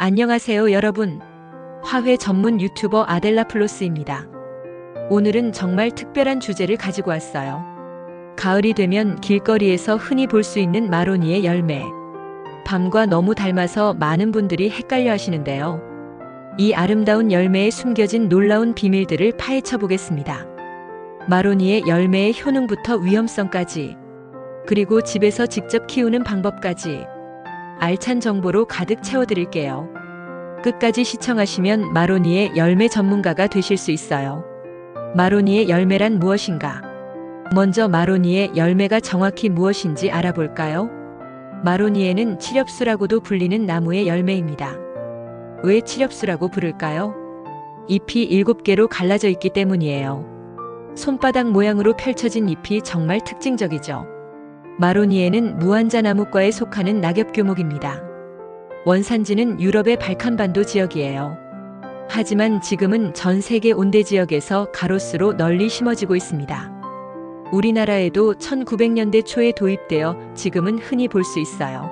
안녕하세요 여러분. 화훼 전문 유튜버 아델라플로스입니다. 오늘은 정말 특별한 주제를 가지고 왔어요. 가을이 되면 길거리에서 흔히 볼 수 있는 마로니에 열매. 밤과 너무 닮아서 많은 분들이 헷갈려 하시는데요. 이 아름다운 열매에 숨겨진 놀라운 비밀들을 파헤쳐 보겠습니다. 마로니에 열매의 효능부터 위험성까지, 그리고 집에서 직접 키우는 방법까지 알찬 정보로 가득 채워드릴게요. 끝까지 시청하시면 마로니에 열매 전문가가 되실 수 있어요. 마로니에 열매란 무엇인가? 먼저 마로니에 열매가 정확히 무엇인지 알아볼까요? 마로니에는 칠엽수라고도 불리는 나무의 열매입니다. 왜 칠엽수라고 부를까요? 잎이 7개로 갈라져 있기 때문이에요. 손바닥 모양으로 펼쳐진 잎이 정말 특징적이죠. 마로니에는 무환자나무과에 속하는 낙엽교목입니다. 원산지는 유럽의 발칸반도 지역이에요. 하지만 지금은 전 세계 온대 지역에서 가로수로 널리 심어지고 있습니다. 우리나라에도 1900년대 초에 도입되어 지금은 흔히 볼 수 있어요.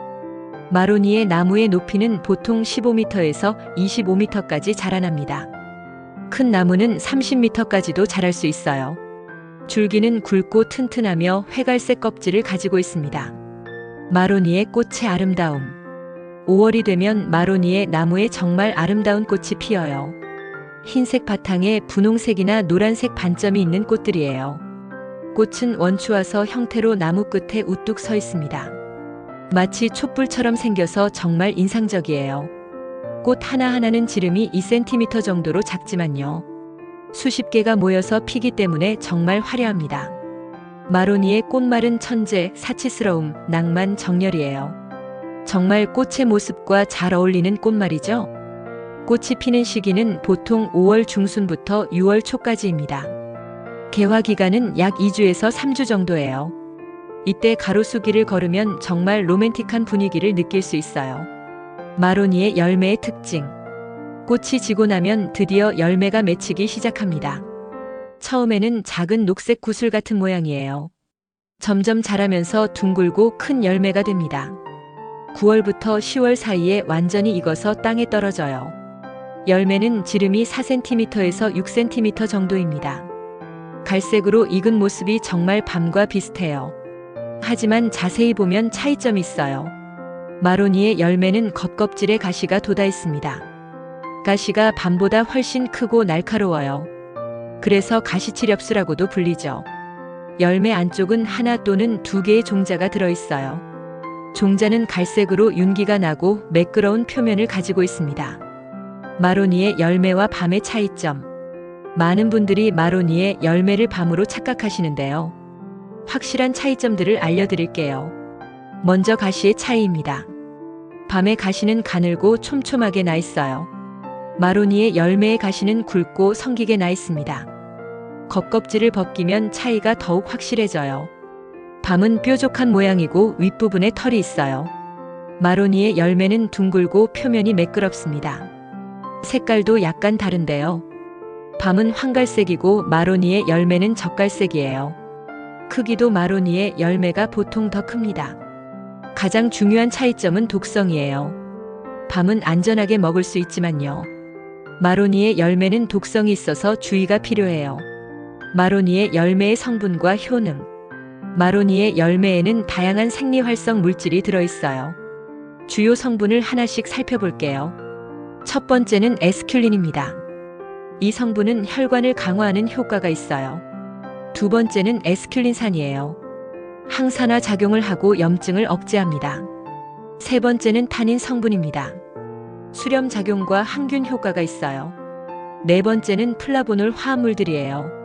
마로니에 나무의 높이는 보통 15m에서 25m까지 자라납니다. 큰 나무는 30m까지도 자랄 수 있어요. 줄기는 굵고 튼튼하며 회갈색 껍질을 가지고 있습니다. 마로니에 꽃의 아름다움. 5월이 되면 마로니에 나무에 정말 아름다운 꽃이 피어요. 흰색 바탕에 분홍색이나 노란색 반점이 있는 꽃들이에요. 꽃은 원추와서 형태로 나무 끝에 우뚝 서 있습니다. 마치 촛불처럼 생겨서 정말 인상적이에요. 꽃 하나하나는 지름이 2cm 정도로 작지만요. 수십 개가 모여서 피기 때문에 정말 화려합니다. 마로니에 꽃말은 천재, 사치스러움, 낭만, 정열이에요. 정말 꽃의 모습과 잘 어울리는 꽃말이죠. 꽃이 피는 시기는 보통 5월 중순부터 6월 초까지입니다. 개화 기간은 약 2주에서 3주 정도예요. 이때 가로수길을 걸으면 정말 로맨틱한 분위기를 느낄 수 있어요. 마로니에 열매의 특징. 꽃이 지고 나면 드디어 열매가 맺히기 시작합니다. 처음에는 작은 녹색 구슬 같은 모양이에요. 점점 자라면서 둥글고 큰 열매가 됩니다. 9월부터 10월 사이에 완전히 익어서 땅에 떨어져요. 열매는 지름이 4cm에서 6cm 정도입니다. 갈색으로 익은 모습이 정말 밤과 비슷해요. 하지만 자세히 보면 차이점이 있어요. 마로니에 열매는 겉껍질에 가시가 돋아 있습니다. 가시가 밤보다 훨씬 크고 날카로워요. 그래서 가시칠엽수라고도 불리죠. 열매 안쪽은 하나 또는 2개의 종자가 들어있어요. 종자는 갈색으로 윤기가 나고 매끄러운 표면을 가지고 있습니다. 마로니에 열매와 밤의 차이점. 많은 분들이 마로니에 열매를 밤으로 착각하시는데요. 확실한 차이점들을 알려드릴게요. 먼저 가시의 차이입니다. 밤의 가시는 가늘고 촘촘하게 나 있어요. 마로니에 열매의 가시는 굵고 성기게 나 있습니다. 겉껍질을 벗기면 차이가 더욱 확실해져요. 밤은 뾰족한 모양이고 윗부분에 털이 있어요. 마로니에 열매는 둥글고 표면이 매끄럽습니다. 색깔도 약간 다른데요. 밤은 황갈색이고 마로니에 열매는 젓갈색이에요. 크기도 마로니에 열매가 보통 더 큽니다. 가장 중요한 차이점은 독성이에요. 밤은 안전하게 먹을 수 있지만요. 마로니에 열매는 독성이 있어서 주의가 필요해요. 마로니에 열매의 성분과 효능. 마로니에 열매에는 다양한 생리활성 물질이 들어있어요. 주요 성분을 하나씩 살펴볼게요. 첫 번째는 에스큘린입니다. 이 성분은 혈관을 강화하는 효과가 있어요. 두 번째는 에스큘린산이에요. 항산화 작용을 하고 염증을 억제합니다. 세 번째는 타닌 성분입니다. 수렴 작용과 항균 효과가 있어요. 네 번째는 플라보놀 화합물들이에요.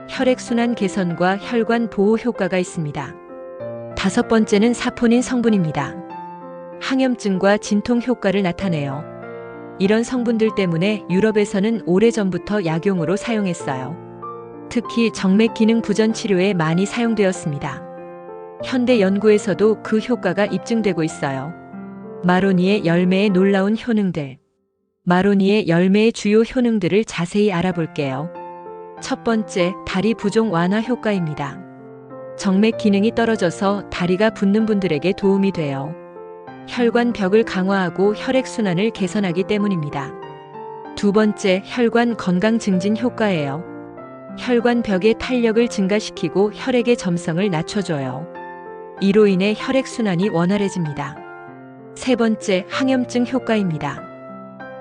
혈액순환 개선과 혈관 보호 효과가 있습니다. 다섯 번째는 사포닌 성분입니다. 항염증과 진통 효과를 나타내요. 이런 성분들 때문에 유럽에서는 오래전부터 약용으로 사용했어요. 특히 정맥 기능 부전 치료에 많이 사용되었습니다. 현대 연구에서도 그 효과가 입증되고 있어요. 마로니에 열매의 놀라운 효능들. 마로니에 열매의 주요 효능들을 자세히 알아볼게요. 첫 번째, 다리 부종 완화 효과입니다. 정맥 기능이 떨어져서 다리가 붓는 분들에게 도움이 돼요. 혈관 벽을 강화하고 혈액순환을 개선하기 때문입니다. 두 번째, 혈관 건강 증진 효과예요. 혈관 벽의 탄력을 증가시키고 혈액의 점성을 낮춰줘요. 이로 인해 혈액순환이 원활해집니다. 세 번째, 항염증 효과입니다.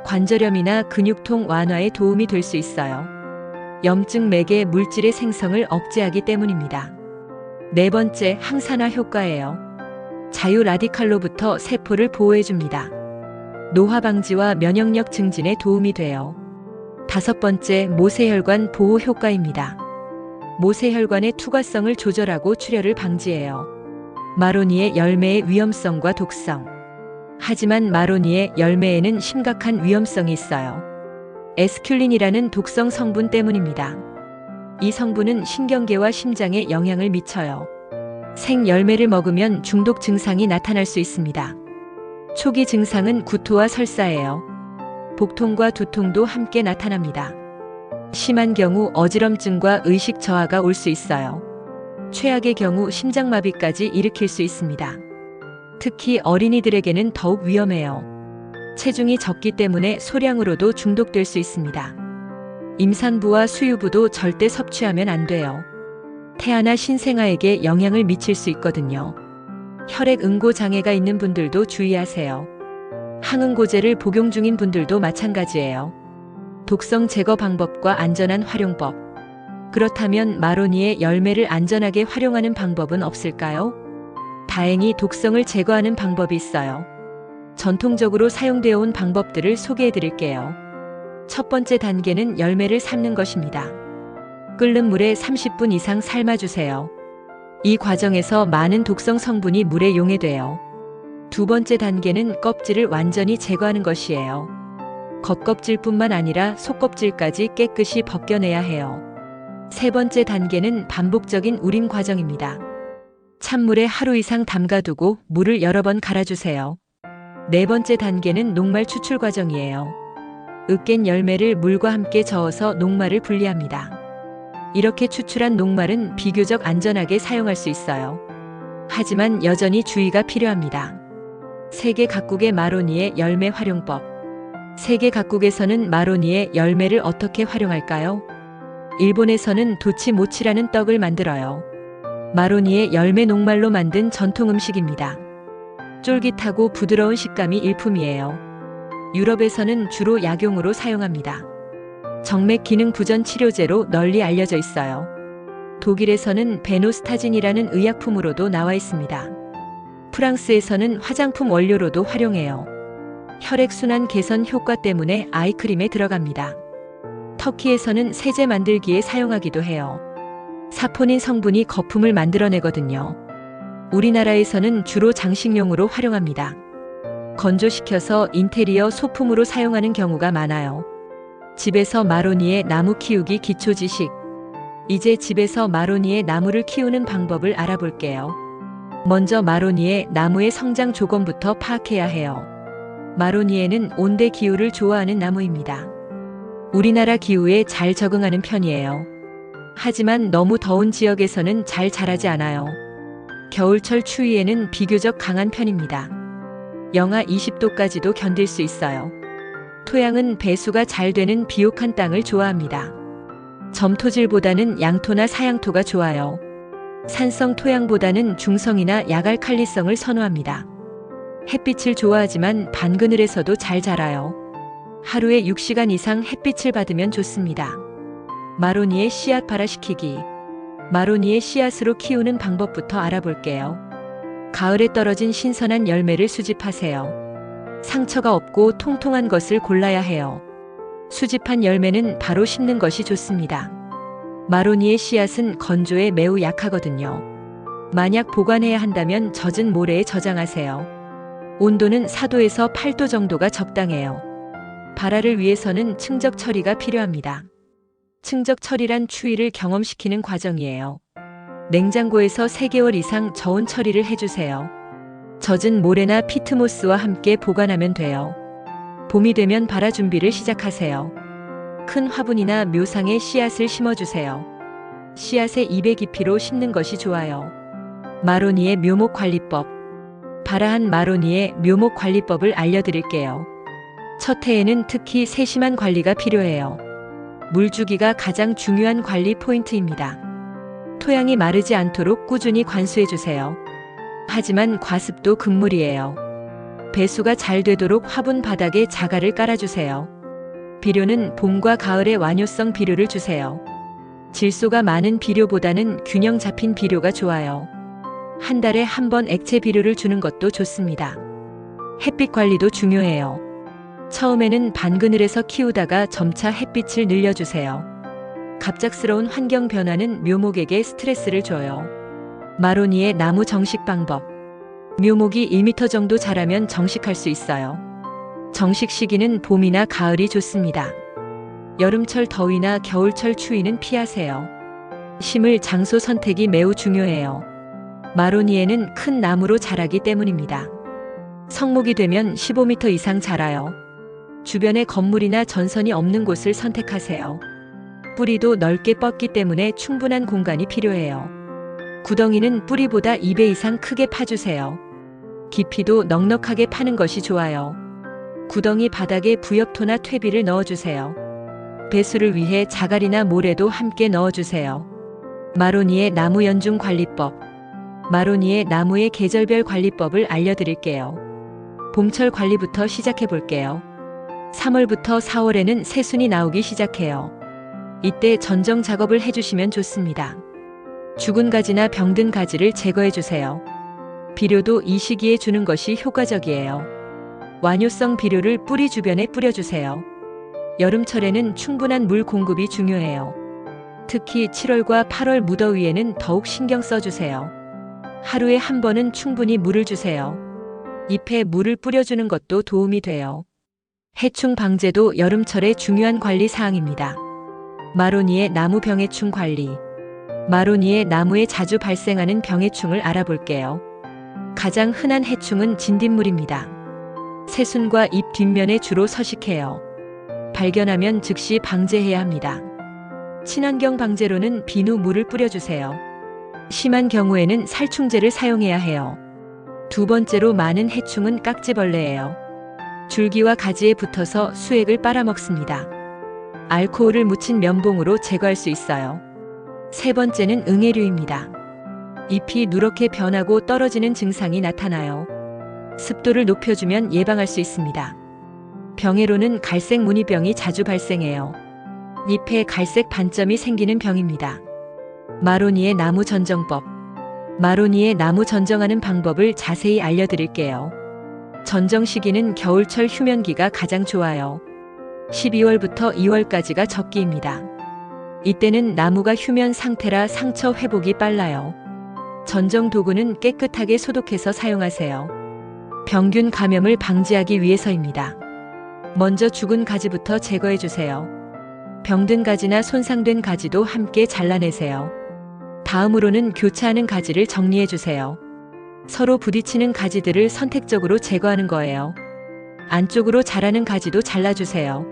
관절염이나 근육통 완화에 도움이 될 수 있어요. 염증 맥의 물질의 생성을 억제하기 때문입니다. 네 번째, 항산화 효과예요. 자유 라디칼로부터 세포를 보호해줍니다. 노화 방지와 면역력 증진에 도움이 돼요. 다섯 번째, 모세혈관 보호 효과입니다. 모세혈관의 투과성을 조절하고 출혈을 방지해요. 마로니에 열매의 위험성과 독성. 하지만 마로니에 열매에는 심각한 위험성이 있어요. 에스큘린이라는 독성 성분 때문입니다. 이 성분은 신경계와 심장에 영향을 미쳐요. 생열매를 먹으면 중독 증상이 나타날 수 있습니다. 초기 증상은 구토와 설사예요. 복통과 두통도 함께 나타납니다. 심한 경우 어지럼증과 의식 저하가 올 수 있어요. 최악의 경우 심장마비까지 일으킬 수 있습니다. 특히 어린이들에게는 더욱 위험해요. 체중이 적기 때문에 소량으로도 중독될 수 있습니다. 임산부와 수유부도 절대 섭취하면 안 돼요. 태아나 신생아에게 영향을 미칠 수 있거든요. 혈액 응고 장애가 있는 분들도 주의하세요. 항응고제를 복용 중인 분들도 마찬가지예요. 독성 제거 방법과 안전한 활용법. 그렇다면 마로니에 열매를 안전하게 활용하는 방법은 없을까요? 다행히 독성을 제거하는 방법이 있어요. 전통적으로 사용되어 온 방법들을 소개해 드릴게요. 첫 번째 단계는 열매를 삶는 것입니다. 끓는 물에 30분 이상 삶아주세요. 이 과정에서 많은 독성 성분이 물에 용해돼요. 두 번째 단계는 껍질을 완전히 제거하는 것이에요. 겉껍질뿐만 아니라 속껍질까지 깨끗이 벗겨내야 해요. 세 번째 단계는 반복적인 우림 과정입니다. 찬물에 하루 이상 담가두고 물을 여러 번 갈아주세요. 네 번째 단계는 녹말 추출 과정이에요. 으깬 열매를 물과 함께 저어서 녹말을 분리합니다. 이렇게 추출한 녹말은 비교적 안전하게 사용할 수 있어요. 하지만 여전히 주의가 필요합니다. 세계 각국의 마로니에 열매 활용법. 세계 각국에서는 마로니에 열매를 어떻게 활용할까요? 일본에서는 도치모치라는 떡을 만들어요. 마로니에 열매 녹말로 만든 전통 음식입니다. 쫄깃하고 부드러운 식감이 일품이에요. 유럽에서는 주로 약용으로 사용합니다. 정맥 기능 부전 치료제로 널리 알려져 있어요. 독일에서는 베노스타진이라는 의약품으로도 나와 있습니다. 프랑스에서는 화장품 원료로도 활용해요. 혈액순환 개선 효과 때문에 아이크림에 들어갑니다. 터키에서는 세제 만들기에 사용하기도 해요. 사포닌 성분이 거품을 만들어내거든요. 우리나라에서는 주로 장식용으로 활용합니다. 건조시켜서 인테리어 소품으로 사용하는 경우가 많아요. 집에서 마로니에 나무 키우기 기초 지식. 이제 집에서 마로니에 나무를 키우는 방법을 알아볼게요. 먼저 마로니에 나무의 성장 조건부터 파악해야 해요. 마로니에는 온대 기후를 좋아하는 나무입니다. 우리나라 기후에 잘 적응하는 편이에요. 하지만 너무 더운 지역에서는 잘 자라지 않아요. 겨울철 추위에는 비교적 강한 편입니다. 영하 20도까지도 견딜 수 있어요. 토양은 배수가 잘 되는 비옥한 땅을 좋아합니다. 점토질보다는 양토나 사양토가 좋아요. 산성 토양보다는 중성이나 야갈칼리성을 선호합니다. 햇빛을 좋아하지만 반그늘에서도 잘 자라요. 하루에 6시간 이상 햇빛을 받으면 좋습니다. 마로니에 씨앗 발화시키기. 마로니에 씨앗으로 키우는 방법부터 알아볼게요. 가을에 떨어진 신선한 열매를 수집하세요. 상처가 없고 통통한 것을 골라야 해요. 수집한 열매는 바로 심는 것이 좋습니다. 마로니에 씨앗은 건조에 매우 약하거든요. 만약 보관해야 한다면 젖은 모래에 저장하세요. 온도는 4도에서 8도 정도가 적당해요. 발화를 위해서는 측적 처리가 필요합니다. 측적 처리란 추위를 경험시키는 과정이에요. 냉장고에서 3개월 이상 저온 처리를 해주세요. 젖은 모래나 피트모스와 함께 보관하면 돼요. 봄이 되면 발화 준비를 시작하세요. 큰 화분이나 묘상에 씨앗을 심어주세요. 씨앗에 200 깊이로 심는 것이 좋아요. 마로니에 묘목 관리법. 바라한 마로니에 묘목 관리법을 알려드릴게요. 첫 해에는 특히 세심한 관리가 필요해요. 물주기가 가장 중요한 관리 포인트입니다. 토양이 마르지 않도록 꾸준히 관수해주세요. 하지만 과습도 금물이에요. 배수가 잘 되도록 화분 바닥에 자갈을 깔아주세요. 비료는 봄과 가을에 완효성 비료를 주세요. 질소가 많은 비료보다는 균형 잡힌 비료가 좋아요. 한 달에 한 번 액체 비료를 주는 것도 좋습니다. 햇빛 관리도 중요해요. 처음에는 반그늘에서 키우다가 점차 햇빛을 늘려주세요. 갑작스러운 환경 변화는 묘목에게 스트레스를 줘요. 마로니에 나무 정식 방법. 묘목이 1m 정도 자라면 정식할 수 있어요. 정식 시기는 봄이나 가을이 좋습니다. 여름철 더위나 겨울철 추위는 피하세요. 심을 장소 선택이 매우 중요해요. 마로니에는 큰 나무로 자라기 때문입니다. 성목이 되면 15m 이상 자라요. 주변에 건물이나 전선이 없는 곳을 선택하세요. 뿌리도 넓게 뻗기 때문에 충분한 공간이 필요해요. 구덩이는 뿌리보다 2배 이상 크게 파주세요. 깊이도 넉넉하게 파는 것이 좋아요. 구덩이 바닥에 부엽토나 퇴비를 넣어주세요. 배수를 위해 자갈이나 모래도 함께 넣어주세요. 마로니에 나무 연중 관리법. 마로니에 나무의 계절별 관리법을 알려드릴게요. 봄철 관리부터 시작해 볼게요. 3월부터 4월에는 새순이 나오기 시작해요. 이때 전정 작업을 해주시면 좋습니다. 죽은 가지나 병든 가지를 제거해 주세요. 비료도 이 시기에 주는 것이 효과적이에요. 완효성 비료를 뿌리 주변에 뿌려주세요. 여름철에는 충분한 물 공급이 중요해요. 특히 7월과 8월 무더위에는 더욱 신경 써주세요. 하루에 한 번은 충분히 물을 주세요. 잎에 물을 뿌려주는 것도 도움이 돼요. 해충 방제도 여름철의 중요한 관리 사항입니다. 마로니에 나무 병해충 관리. 마로니에 나무에 자주 발생하는 병해충을 알아볼게요. 가장 흔한 해충은 진딧물입니다. 새순과 잎 뒷면에 주로 서식해요. 발견하면 즉시 방제해야 합니다. 친환경 방제로는 비누 물을 뿌려주세요. 심한 경우에는 살충제를 사용해야 해요. 두 번째로 많은 해충은 깍지벌레예요. 줄기와 가지에 붙어서 수액을 빨아먹습니다. 알코올을 묻힌 면봉으로 제거할 수 있어요. 세 번째는 응애류입니다. 잎이 누렇게 변하고 떨어지는 증상이 나타나요. 습도를 높여주면 예방할 수 있습니다. 병해로는 갈색 무늬병이 자주 발생해요. 잎에 갈색 반점이 생기는 병입니다. 마로니에 나무 전정법. 마로니에 나무 전정하는 방법을 자세히 알려드릴게요. 전정 시기는 겨울철 휴면기가 가장 좋아요. 12월부터 2월까지가 적기입니다. 이때는 나무가 휴면 상태라 상처 회복이 빨라요. 전정 도구는 깨끗하게 소독해서 사용하세요. 병균 감염을 방지하기 위해서입니다. 먼저 죽은 가지부터 제거해 주세요. 병든 가지나 손상된 가지도 함께 잘라내세요. 다음으로는 교차하는 가지를 정리해 주세요. 서로 부딪히는 가지들을 선택적으로 제거하는 거예요. 안쪽으로 자라는 가지도 잘라주세요.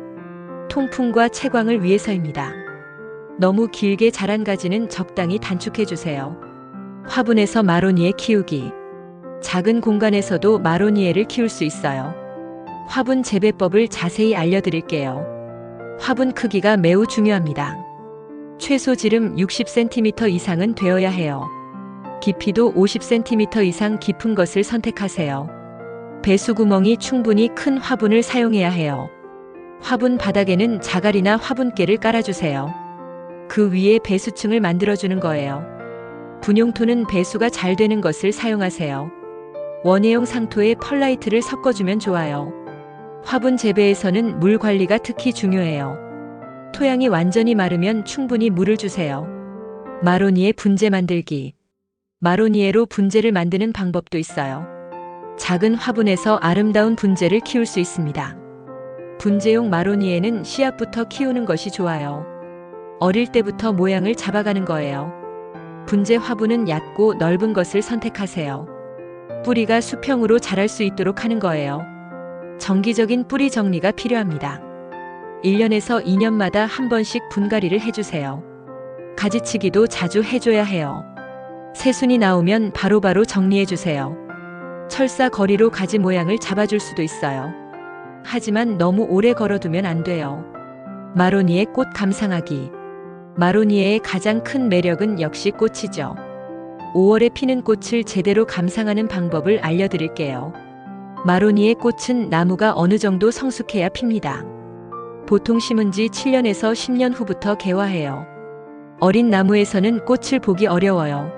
통풍과 채광을 위해서입니다. 너무 길게 자란 가지는 적당히 단축해 주세요. 화분에서 마로니에 키우기. 작은 공간에서도 마로니에를 키울 수 있어요. 화분 재배법을 자세히 알려드릴게요. 화분 크기가 매우 중요합니다. 최소 지름 60cm 이상은 되어야 해요. 깊이도 50cm 이상 깊은 것을 선택하세요. 배수구멍이 충분히 큰 화분을 사용해야 해요. 화분 바닥에는 자갈이나 화분깨를 깔아주세요. 그 위에 배수층을 만들어주는 거예요. 분용토는 배수가 잘 되는 것을 사용하세요. 원예용 상토에 펄라이트를 섞어주면 좋아요. 화분 재배에서는 물 관리가 특히 중요해요. 토양이 완전히 마르면 충분히 물을 주세요. 마로니에 분재 만들기. 마로니에로 분재를 만드는 방법도 있어요. 작은 화분에서 아름다운 분재를 키울 수 있습니다. 분재용 마로니에는 씨앗부터 키우는 것이 좋아요. 어릴 때부터 모양을 잡아가는 거예요. 분재 화분은 얕고 넓은 것을 선택하세요. 뿌리가 수평으로 자랄 수 있도록 하는 거예요. 정기적인 뿌리 정리가 필요합니다. 1년에서 2년마다 한 번씩 분갈이를 해주세요. 가지치기도 자주 해줘야 해요. 새순이 나오면 바로바로 정리해주세요. 철사 거리로 가지 모양을 잡아줄 수도 있어요. 하지만 너무 오래 걸어두면 안 돼요. 마로니에 꽃 감상하기. 마로니에의 가장 큰 매력은 역시 꽃이죠. 5월에 피는 꽃을 제대로 감상하는 방법을 알려드릴게요. 마로니에 꽃은 나무가 어느 정도 성숙해야 핍니다. 보통 심은 지 7년에서 10년 후부터 개화해요. 어린 나무에서는 꽃을 보기 어려워요.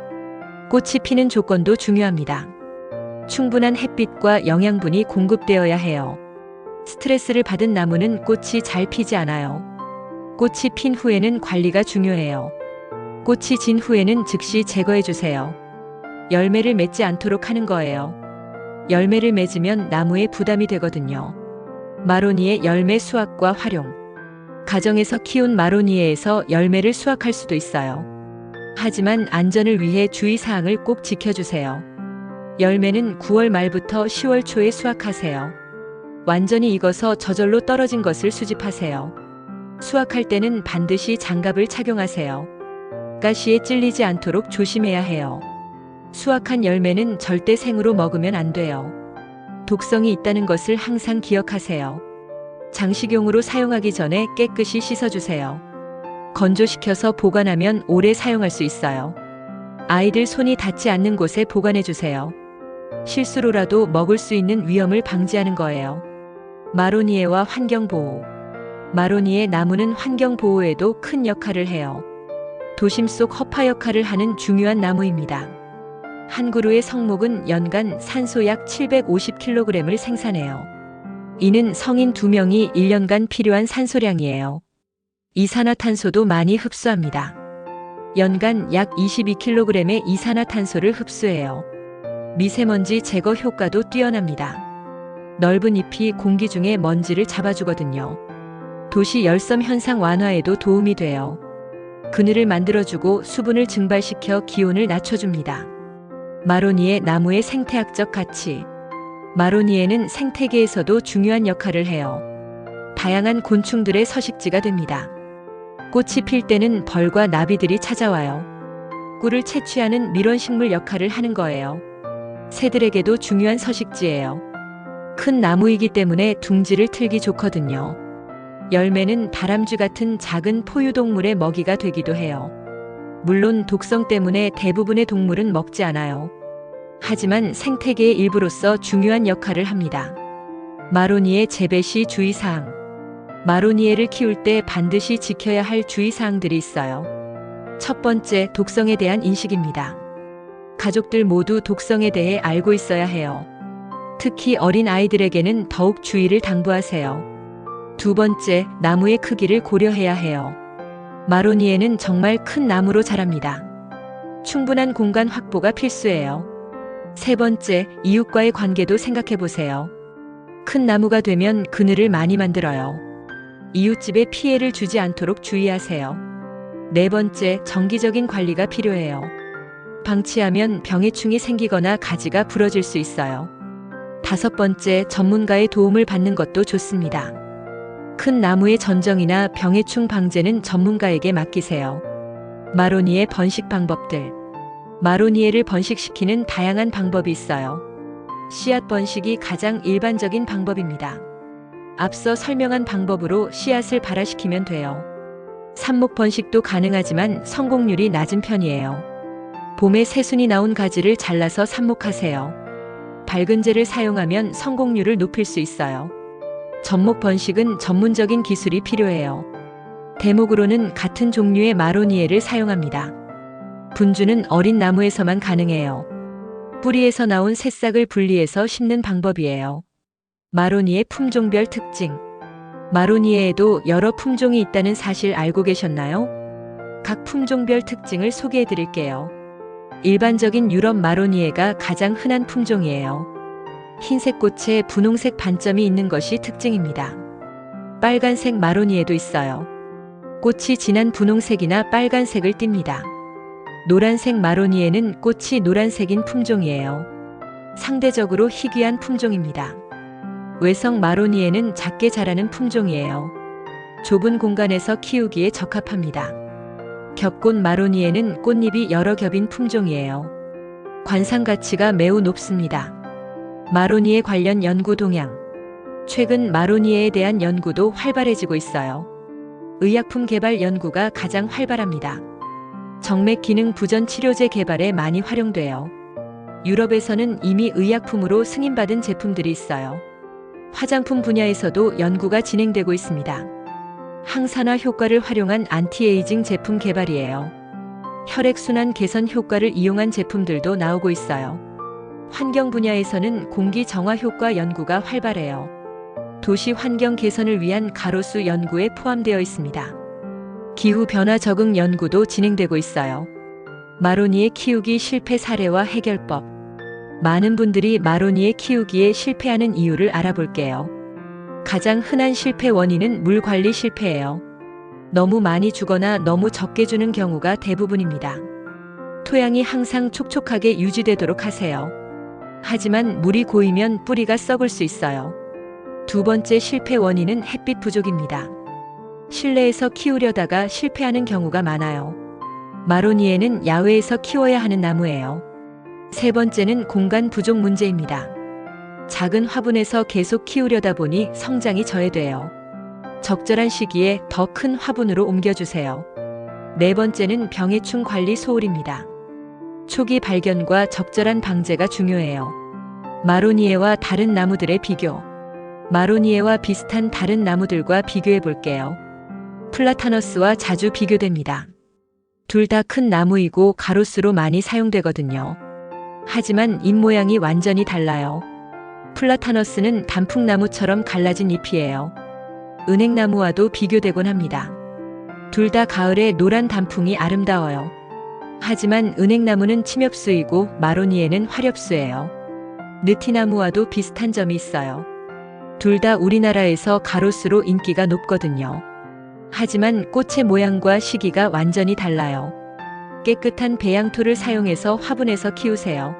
꽃이 피는 조건도 중요합니다. 충분한 햇빛과 영양분이 공급되어야 해요. 스트레스를 받은 나무는 꽃이 잘 피지 않아요. 꽃이 핀 후에는 관리가 중요해요. 꽃이 진 후에는 즉시 제거해주세요. 열매를 맺지 않도록 하는 거예요. 열매를 맺으면 나무에 부담이 되거든요. 마로니에 열매 수확과 활용. 가정에서 키운 마로니에에서 열매를 수확할 수도 있어요. 하지만 안전을 위해 주의사항을 꼭 지켜주세요. 열매는 9월 말부터 10월 초에 수확하세요. 완전히 익어서 저절로 떨어진 것을 수집하세요. 수확할 때는 반드시 장갑을 착용하세요. 가시에 찔리지 않도록 조심해야 해요. 수확한 열매는 절대 생으로 먹으면 안 돼요. 독성이 있다는 것을 항상 기억하세요. 장식용으로 사용하기 전에 깨끗이 씻어주세요. 건조시켜서 보관하면 오래 사용할 수 있어요. 아이들 손이 닿지 않는 곳에 보관해주세요. 실수로라도 먹을 수 있는 위험을 방지하는 거예요. 마로니에와 환경보호. 마로니에 나무는 환경보호에도 큰 역할을 해요. 도심 속 허파 역할을 하는 중요한 나무입니다. 한 그루의 성목은 연간 산소 약 750kg을 생산해요. 이는 성인 2명이 1년간 필요한 산소량이에요. 이산화탄소도 많이 흡수합니다. 연간 약 22kg의 이산화탄소를 흡수해요. 미세먼지 제거 효과도 뛰어납니다. 넓은 잎이 공기 중에 먼지를 잡아주거든요. 도시 열섬 현상 완화에도 도움이 돼요. 그늘을 만들어주고 수분을 증발시켜 기온을 낮춰줍니다. 마로니에 나무의 생태학적 가치. 마로니에는 생태계에서도 중요한 역할을 해요. 다양한 곤충들의 서식지가 됩니다. 꽃이 필 때는 벌과 나비들이 찾아와요. 꿀을 채취하는 밀원식물 역할을 하는 거예요. 새들에게도 중요한 서식지예요. 큰 나무이기 때문에 둥지를 틀기 좋거든요. 열매는 다람쥐 같은 작은 포유동물의 먹이가 되기도 해요. 물론 독성 때문에 대부분의 동물은 먹지 않아요. 하지만 생태계의 일부로서 중요한 역할을 합니다. 마로니에 재배 시 주의사항. 마로니에를 키울 때 반드시 지켜야 할 주의사항들이 있어요. 첫 번째, 독성에 대한 인식입니다. 가족들 모두 독성에 대해 알고 있어야 해요. 특히 어린 아이들에게는 더욱 주의를 당부하세요. 두 번째, 나무의 크기를 고려해야 해요. 마로니에는 정말 큰 나무로 자랍니다. 충분한 공간 확보가 필수예요. 세 번째, 이웃과의 관계도 생각해 보세요. 큰 나무가 되면 그늘을 많이 만들어요. 이웃집에 피해를 주지 않도록 주의하세요. 네 번째, 정기적인 관리가 필요해요. 방치하면 병해충이 생기거나 가지가 부러질 수 있어요. 다섯 번째, 전문가의 도움을 받는 것도 좋습니다. 큰 나무의 전정이나 병해충 방제는 전문가에게 맡기세요. 마로니에 번식 방법들. 마로니에를 번식시키는 다양한 방법이 있어요. 씨앗 번식이 가장 일반적인 방법입니다. 앞서 설명한 방법으로 씨앗을 발화시키면 돼요. 삽목 번식도 가능하지만 성공률이 낮은 편이에요. 봄에 새순이 나온 가지를 잘라서 삽목하세요. 밝은재를 사용하면 성공률을 높일 수 있어요. 접목 번식은 전문적인 기술이 필요해요. 대목으로는 같은 종류의 마로니에를 사용합니다. 분주는 어린 나무에서만 가능해요. 뿌리에서 나온 새싹을 분리해서 심는 방법이에요. 마로니에 품종별 특징. 마로니에에도 여러 품종이 있다는 사실 알고 계셨나요? 각 품종별 특징을 소개해 드릴게요. 일반적인 유럽 마로니에가 가장 흔한 품종이에요. 흰색 꽃에 분홍색 반점이 있는 것이 특징입니다. 빨간색 마로니에도 있어요. 꽃이 진한 분홍색이나 빨간색을 띱니다. 노란색 마로니에는 꽃이 노란색인 품종이에요. 상대적으로 희귀한 품종입니다. 외성 마로니에는 작게 자라는 품종이에요. 좁은 공간에서 키우기에 적합합니다. 겹꽃 마로니에는 꽃잎이 여러 겹인 품종이에요. 관상 가치가 매우 높습니다. 마로니에 관련 연구 동향. 최근 마로니에에 대한 연구도 활발해지고 있어요. 의약품 개발 연구가 가장 활발합니다. 정맥 기능 부전 치료제 개발에 많이 활용돼요. 유럽에서는 이미 의약품으로 승인받은 제품들이 있어요. 화장품 분야에서도 연구가 진행되고 있습니다. 항산화 효과를 활용한 안티에이징 제품 개발이에요. 혈액순환 개선 효과를 이용한 제품들도 나오고 있어요. 환경 분야에서는 공기 정화 효과 연구가 활발해요. 도시 환경 개선을 위한 가로수 연구에 포함되어 있습니다. 기후 변화 적응 연구도 진행되고 있어요. 마로니에 키우기 실패 사례와 해결법. 많은 분들이 마로니에 키우기에 실패하는 이유를 알아볼게요. 가장 흔한 실패 원인은 물 관리 실패예요. 너무 많이 주거나 너무 적게 주는 경우가 대부분입니다. 토양이 항상 촉촉하게 유지되도록 하세요. 하지만 물이 고이면 뿌리가 썩을 수 있어요. 두 번째 실패 원인은 햇빛 부족입니다. 실내에서 키우려다가 실패하는 경우가 많아요. 마로니에는 야외에서 키워야 하는 나무예요. 세 번째는 공간 부족 문제입니다. 작은 화분에서 계속 키우려다 보니 성장이 저해돼요. 적절한 시기에 더 큰 화분으로 옮겨주세요. 네 번째는 병해충 관리 소홀입니다. 초기 발견과 적절한 방제가 중요해요. 마로니에와 다른 나무들의 비교. 마로니에와 비슷한 다른 나무들과 비교해 볼게요. 플라타너스와 자주 비교됩니다. 둘 다 큰 나무이고 가로수로 많이 사용되거든요. 하지만 잎 모양이 완전히 달라요. 플라타너스는 단풍나무처럼 갈라진 잎이에요. 은행나무와도 비교되곤 합니다. 둘 다 가을에 노란 단풍이 아름다워요. 하지만 은행나무는 침엽수이고 마로니에는 화렵수예요. 느티나무와도 비슷한 점이 있어요. 둘 다 우리나라에서 가로수로 인기가 높거든요. 하지만 꽃의 모양과 시기가 완전히 달라요. 깨끗한 배양토를 사용해서 화분에서 키우세요.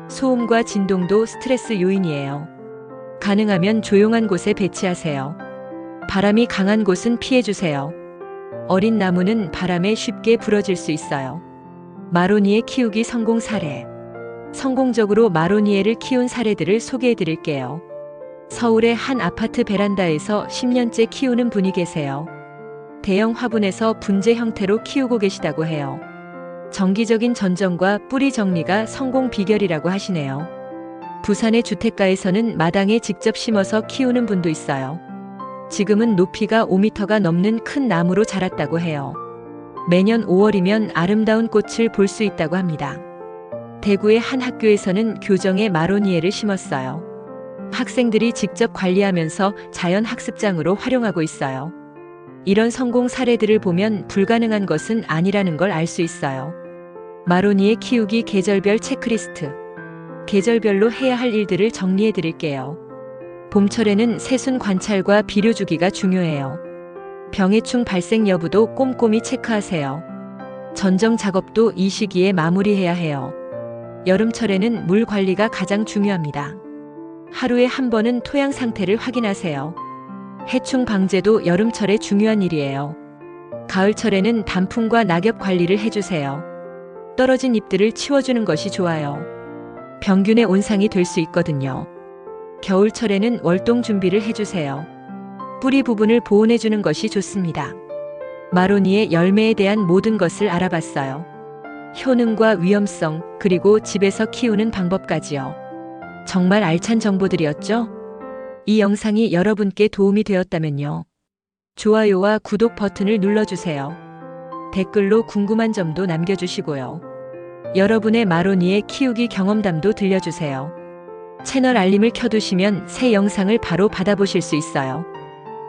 소음과 진동도 스트레스 요인이에요. 가능하면 조용한 곳에 배치하세요. 바람이 강한 곳은 피해주세요. 어린 나무는 바람에 쉽게 부러질 수 있어요. 마로니에 키우기 성공 사례. 성공적으로 마로니에를 키운 사례들을 소개해 드릴게요. 서울의 한 아파트 베란다에서 10년째 키우는 분이 계세요. 대형 화분에서 분재 형태로 키우고 계시다고 해요. 정기적인 전정과 뿌리 정리가 성공 비결이라고 하시네요. 부산의 주택가에서는 마당에 직접 심어서 키우는 분도 있어요. 지금은 높이가 5m가 넘는 큰 나무로 자랐다고 해요. 매년 5월이면 아름다운 꽃을 볼 수 있다고 합니다. 대구의 한 학교에서는 교정에 마로니에를 심었어요. 학생들이 직접 관리하면서 자연학습장으로 활용하고 있어요. 이런 성공 사례들을 보면 불가능한 것은 아니라는 걸 알 수 있어요. 마로니에 키우기 계절별 체크리스트. 계절별로 해야 할 일들을 정리해 드릴게요. 봄철에는 새순 관찰과 비료 주기가 중요해요. 병해충 발생 여부도 꼼꼼히 체크하세요. 전정 작업도 이 시기에 마무리해야 해요. 여름철에는 물 관리가 가장 중요합니다. 하루에 한 번은 토양 상태를 확인하세요. 해충 방제도 여름철에 중요한 일이에요. 가을철에는 단풍과 낙엽 관리를 해주세요. 떨어진 잎들을 치워주는 것이 좋아요. 병균의 온상이 될 수 있거든요. 겨울철에는 월동 준비를 해주세요. 뿌리 부분을 보온해주는 것이 좋습니다. 마로니에 열매에 대한 모든 것을 알아봤어요. 효능과 위험성, 그리고 집에서 키우는 방법까지요. 정말 알찬 정보들이었죠? 이 영상이 여러분께 도움이 되었다면요. 좋아요와 구독 버튼을 눌러주세요. 댓글로 궁금한 점도 남겨주시고요. 여러분의 마로니에 키우기 경험담도 들려주세요. 채널 알림을 켜두시면 새 영상을 바로 받아보실 수 있어요.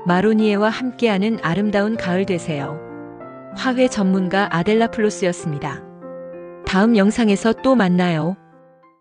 마로니에와 함께하는 아름다운 가을 되세요. 화훼 전문가 아델라 플로스였습니다. 다음 영상에서 또 만나요.